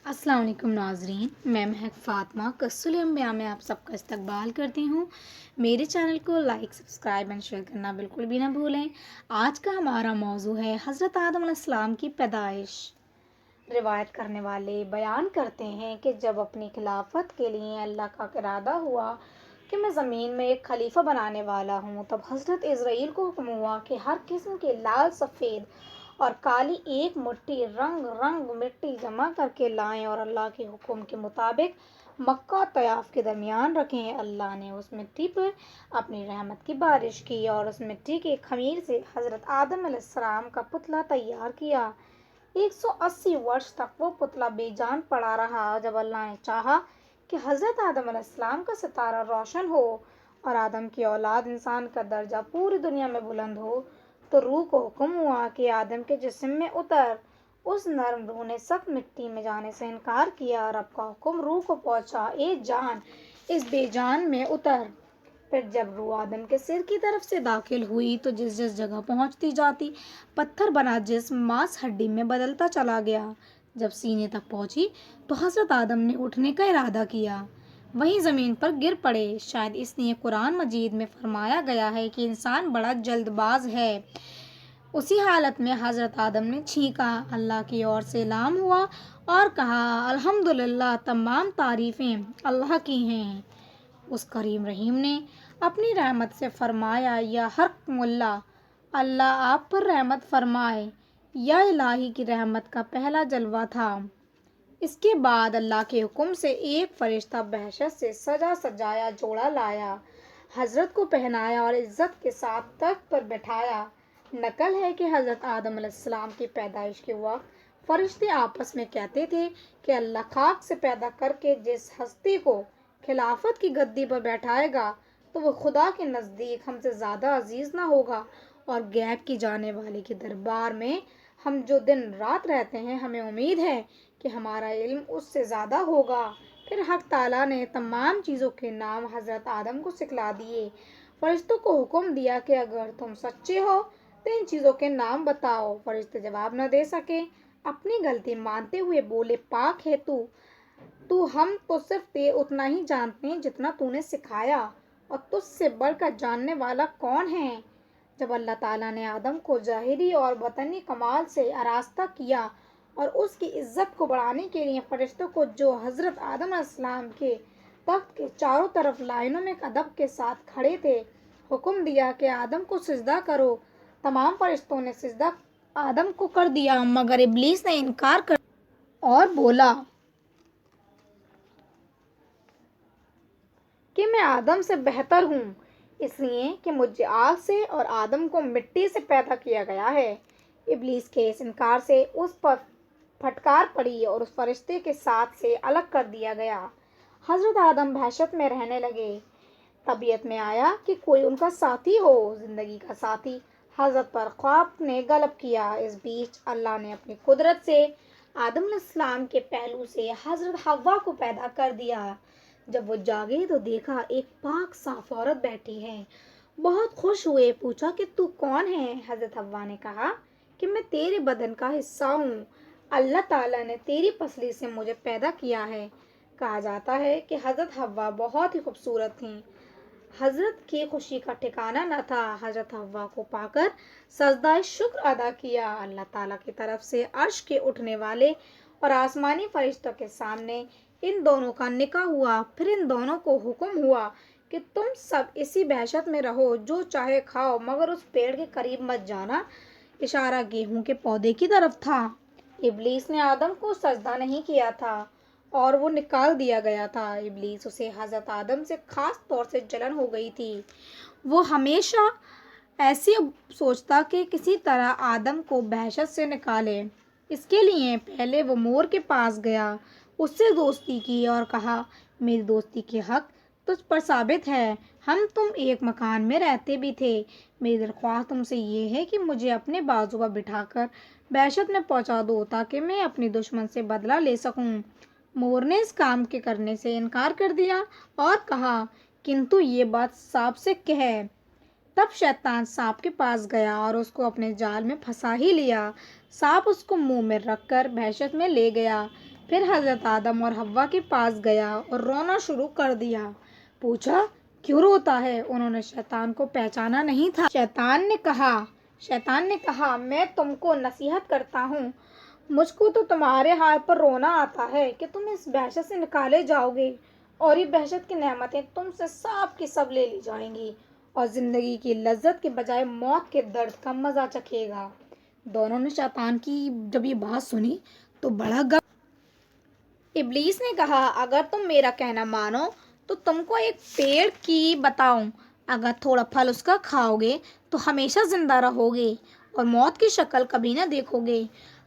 अस्सलाम वालेकुम नाज़रीन, मैं महक फ़ातिमा कस्सुल अंबिया में आप सबका इस्तकबाल करती हूँ। मेरे चैनल को लाइक, सब्सक्राइब एंड शेयर करना बिल्कुल भी ना भूलें। आज का हमारा मौजू है हज़रत आदम अलैहिस्सलाम की पैदाइश। रिवायत करने वाले बयान करते हैं कि जब अपनी खिलाफत के लिए अल्लाह का इरादा हुआ कि मैं ज़मीन में एक खलीफा बनाने वाला हूँ, तब हज़रत इज़राइल को हुक्म हुआ कि हर किस्म के लाल, सफ़ेद और काली एक मुट्ठी रंग रंग मिट्टी जमा करके लाएं और अल्लाह के हुक्म के मुताबिक मक्का और तयाफ के दरमियान रखें। अल्लाह ने उस मिट्टी पर अपनी रहमत की बारिश की और उस मिट्टी के खमीर से हज़रत आदम अलैहिस्सलाम का पुतला तैयार किया। 180 वर्ष तक वो पुतला बेजान पड़ा रहा। जब अल्लाह ने चाहा कि हज़रत आदम अलैहिस्सलाम का सितारा रोशन हो और आदम की औलाद इंसान का दर्जा पूरी दुनिया में बुलंद हो, तो रूह को हुक्म हुआ कि आदम के जिस्म में उतर। उस नर्म रूह ने सख्त मिट्टी में जाने से इनकार किया। रब का हुक्म रूह को पहुंचा, ए जान इस बेजान में उतर। फिर जब रूह आदम के सिर की तरफ से दाखिल हुई तो जिस जिस जगह पहुंचती जाती पत्थर बना जिस्म मांस हड्डी में बदलता चला गया। जब सीने तक पहुंची तो हज़रत आदम ने उठने का इरादा किया, वहीं ज़मीन पर गिर पड़े। शायद इसलिए कुरान मजीद में फरमाया गया है कि इंसान बड़ा जल्दबाज है। उसी हालत में हज़रत आदम ने छींका, अल्लाह की ओर से ऐलान हुआ और कहा, अल्हम्दुलिल्लाह, तमाम तारीफ़ें अल्लाह की हैं। उस करीम रहीम ने अपनी रहमत से फरमाया, या हर मुल्ला, अल्लाह आप पर रहमत फरमाए। यह इलाही की रहमत का पहला जलवा था। इसके बाद अल्लाह के हुक्म से एक फरिश्ता बहशत से सजा सजाया जोड़ा लाया, हज़रत को पहनाया और इज्जत के साथ तख्त पर बैठाया। नकल है कि हज़रत आदम अलैहिस्सलाम की पैदाइश के वक्त फरिश्ते आपस में कहते थे कि अल्लाह खाक से पैदा करके जिस हस्ती को खिलाफत की गद्दी पर बैठाएगा तो वो खुदा के नज़दीक हमसे ज़्यादा अजीज़ ना होगा, और गैब की जाने वाले के दरबार में हम जो दिन रात रहते हैं, हमें उम्मीद है कि हमारा इल्म उससे ज़्यादा होगा। फिर हक ताला ने तमाम चीज़ों के नाम हज़रत आदम को सिखला दिए। फरिश्तों को हुक्म दिया कि अगर तुम सच्चे हो तो इन चीज़ों के नाम बताओ। फरिश्ते जवाब न दे सके। अपनी गलती मानते हुए बोले, पाक है तू तू हम तो सिर्फ ते उतना ही जानते हैं जितना तूने सिखाया, और तुझसे बढ़कर जानने वाला कौन है। जब अल्लाह ताला ने आदम को ज़ाहिरी और बतनी कमाल से आरास्ता किया और उसकी इज्जत को बढ़ाने के लिए फरिश्तों को जो हज़रत आदम अलैहिस्सलाम के तख्त के चारों तरफ लाइनों में अदब के साथ खड़े थे, हुक्म दिया कि आदम को सिजदा करो। तमाम फरिश्तों ने सिजदा आदम को कर दिया, मगर इब्लीस ने इनकार कर और बोला कि मैं आदम से बेहतर हूँ, इसलिए कि मुझे आग से और आदम को मिट्टी से पैदा किया गया है। इब्लीस के इस इनकार से उस पर फटकार पड़ी और उस फरिश्ते के साथ से अलग कर दिया गया। हज़रत आदम वहशत में रहने लगे। तबीयत में आया कि कोई उनका साथी हो, जिंदगी का साथी। हज़रत पर ख्वाब ने गलब किया। इस बीच अल्लाह ने अपनी कुदरत से आदम अलैहिस्सलाम के पहलू से हज़रत हव्वा को पैदा कर दिया। जब वो जागे तो देखा एक पाक साफ औरत बैठी है। बहुत खुश हुए, पूछा कि तू कौन है। हज़रत हव्वा ने कहा कि मैं तेरे बदन का हिस्सा हूँ, अल्लाह ताला ने तेरी पसली से मुझे पैदा किया है। कहा जाता है कि हज़रत हव्वा बहुत ही खूबसूरत थीं। हज़रत की खुशी का ठिकाना न था। हज़रत हव्वा को पाकर सजदाए शुक्र अदा किया। अल्लाह ताला की तरफ से अर्श के उठने वाले और आसमानी फरिश्तों के सामने इन दोनों का निकाह हुआ। फिर इन दोनों को हुक्म हुआ कि तुम सब इसी बहशत में रहो, जो चाहे खाओ, मगर उस पेड़ के करीब मत जाना। इशारा गेहूं के पौधे की तरफ था। इब्लीस ने आदम को सजदा नहीं किया था और वो निकाल दिया गया था। इब्लीस उसे हज़रत आदम से खास तौर से जलन हो गई थी। वो हमेशा ऐसे सोचता कि किसी तरह आदम को बहशत से निकाले। इसके लिए पहले वो मोर के पास गया, उससे दोस्ती की और कहा, मेरी दोस्ती के हक तुझ पर साबित है। हम तुम एक मकान में रहते भी थे। मेरी दरख्वास्त तुमसे ये है कि मुझे अपने बाजू पर बिठाकर बहशत में पहुंचा दो, ताकि मैं अपने दुश्मन से बदला ले सकूं। मोर ने इस काम के करने से इनकार कर दिया और कहा, किंतु ये बात सांप से कह। तब शैतान सांप के पास गया और उसको अपने जाल में फंसा ही लिया। सांप उसको मुंह में रखकर बहशत में ले गया। پھر حضرت آدم اور حوا کے پاس گیا اور رونا شروع کر دیا۔ پوچھا کیوں روتا ہے؟ انہوں نے شیطان کو پہچانا نہیں تھا۔ شیطان نے کہا میں تم کو نصیحت کرتا ہوں، مجھ کو تو تمہارے ہاتھ پر رونا آتا ہے کہ تم اس بحشت سے نکالے جاؤ گے اور یہ بحشت کی نعمتیں تم سے سب کی سب لے لی جائیں گی اور زندگی کی لذت کے بجائے موت کے درد کا مزہ چکھے گا۔ دونوں نے شیطان کی جب یہ بات سنی تو بڑا ابلیس نے کہا اگر تم میرا کہنا مانو تو تم کو ایک پیڑ کی بتاؤں، اگر تھوڑا پھل اس کا کھاؤ گے تو ہمیشہ زندہ رہو گے اور موت کی شکل کبھی نہ دیکھو گے۔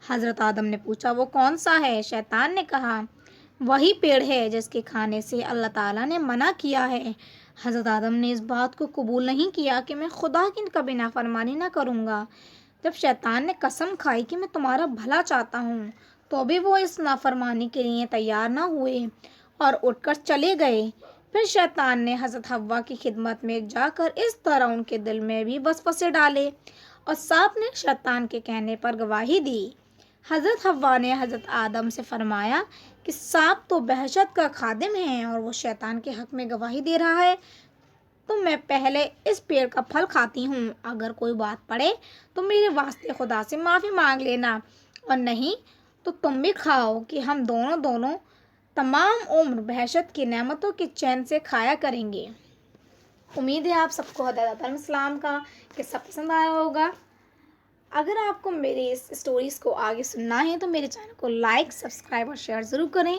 حضرت آدم نے پوچھا وہ کون سا ہے؟ شیطان نے کہا وہی پیڑ ہے جس کے کھانے سے اللہ تعالیٰ نے منع کیا ہے۔ حضرت آدم نے اس بات کو قبول نہیں کیا کہ میں خدا کی کبھی نافرمانی نہ کروں گا۔ جب شیطان نے قسم کھائی کہ میں تمہارا بھلا چاہتا ہوں تو بھی وہ اس نافرمانی کے لیے تیار نہ ہوئے اور اٹھ کر چلے گئے۔ پھر شیطان نے حضرت حوا کی خدمت میں جا کر اس طرح ان کے دل میں بھی وسوسے ڈالے اور سانپ نے شیطان کے کہنے پر گواہی دی۔ حضرت حوا نے حضرت آدم سے فرمایا کہ سانپ تو بحشت کا خادم ہے اور وہ شیطان کے حق میں گواہی دے رہا ہے، تو میں پہلے اس پیڑ کا پھل کھاتی ہوں، اگر کوئی بات پڑے تو میرے واسطے خدا سے معافی مانگ لینا اور نہیں تو تم بھی کھاؤ کہ ہم دونوں تمام عمر بحشت کی نعمتوں کے چین سے کھایا کریں گے۔ امید ہے آپ سب کو ہدایت علیہ السلام کا قصہ پسند آیا ہوگا۔ اگر آپ کو میری اس اسٹوریز کو آگے سننا ہے تو میرے چینل کو لائک، سبسکرائب اور شیئر ضرور کریں۔